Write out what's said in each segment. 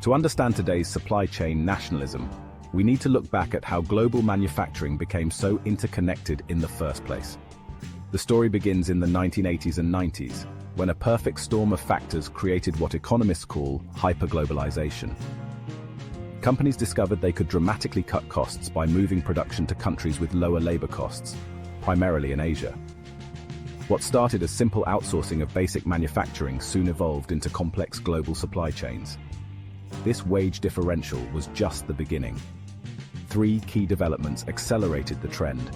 To understand today's supply chain nationalism, we need to look back at how global manufacturing became so interconnected in the first place. The story begins in the 1980s and 90s, when a perfect storm of factors created what economists call hyperglobalization. Companies discovered they could dramatically cut costs by moving production to countries with lower labor costs, primarily in Asia. What started as simple outsourcing of basic manufacturing soon evolved into complex global supply chains. This wage differential was just the beginning. Three key developments accelerated the trend.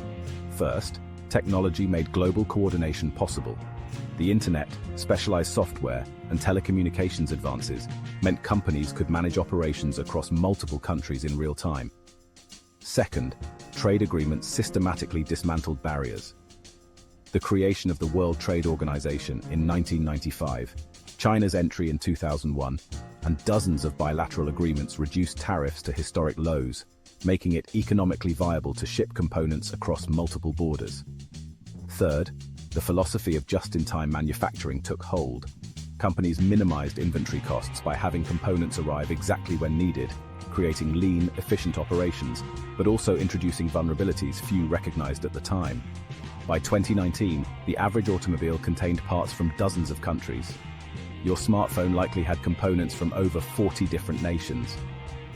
First, technology made global coordination possible. The internet, specialized software, and telecommunications advances meant companies could manage operations across multiple countries in real time. Second, trade agreements systematically dismantled barriers. The creation of the World Trade Organization in 1995, China's entry in 2001, and dozens of bilateral agreements reduced tariffs to historic lows, making it economically viable to ship components across multiple borders. Third, the philosophy of just-in-time manufacturing took hold. Companies minimized inventory costs by having components arrive exactly when needed, creating lean, efficient operations, but also introducing vulnerabilities few recognized at the time. By 2019, the average automobile contained parts from dozens of countries. Your smartphone likely had components from over 40 different nations.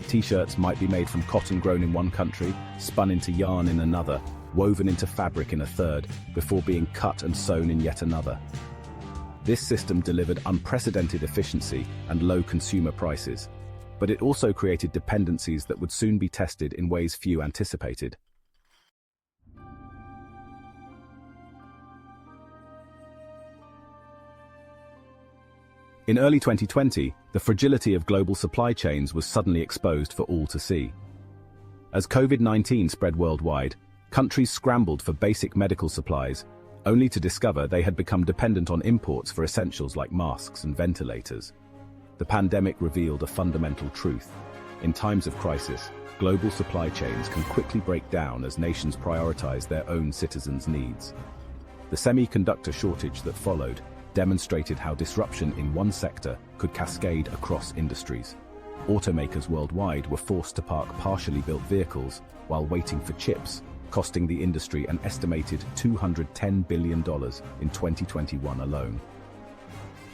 T-shirts might be made from cotton grown in one country, spun into yarn in another, woven into fabric in a third, before being cut and sewn in yet another. This system delivered unprecedented efficiency and low consumer prices, but it also created dependencies that would soon be tested in ways few anticipated. In early 2020, the fragility of global supply chains was suddenly exposed for all to see. As COVID-19 spread worldwide, countries scrambled for basic medical supplies, only to discover they had become dependent on imports for essentials like masks and ventilators. The pandemic revealed a fundamental truth. In times of crisis, global supply chains can quickly break down as nations prioritize their own citizens' needs. The semiconductor shortage that followed demonstrated how disruption in one sector could cascade across industries. Automakers worldwide were forced to park partially built vehicles while waiting for chips, costing the industry an estimated $210 billion in 2021 alone.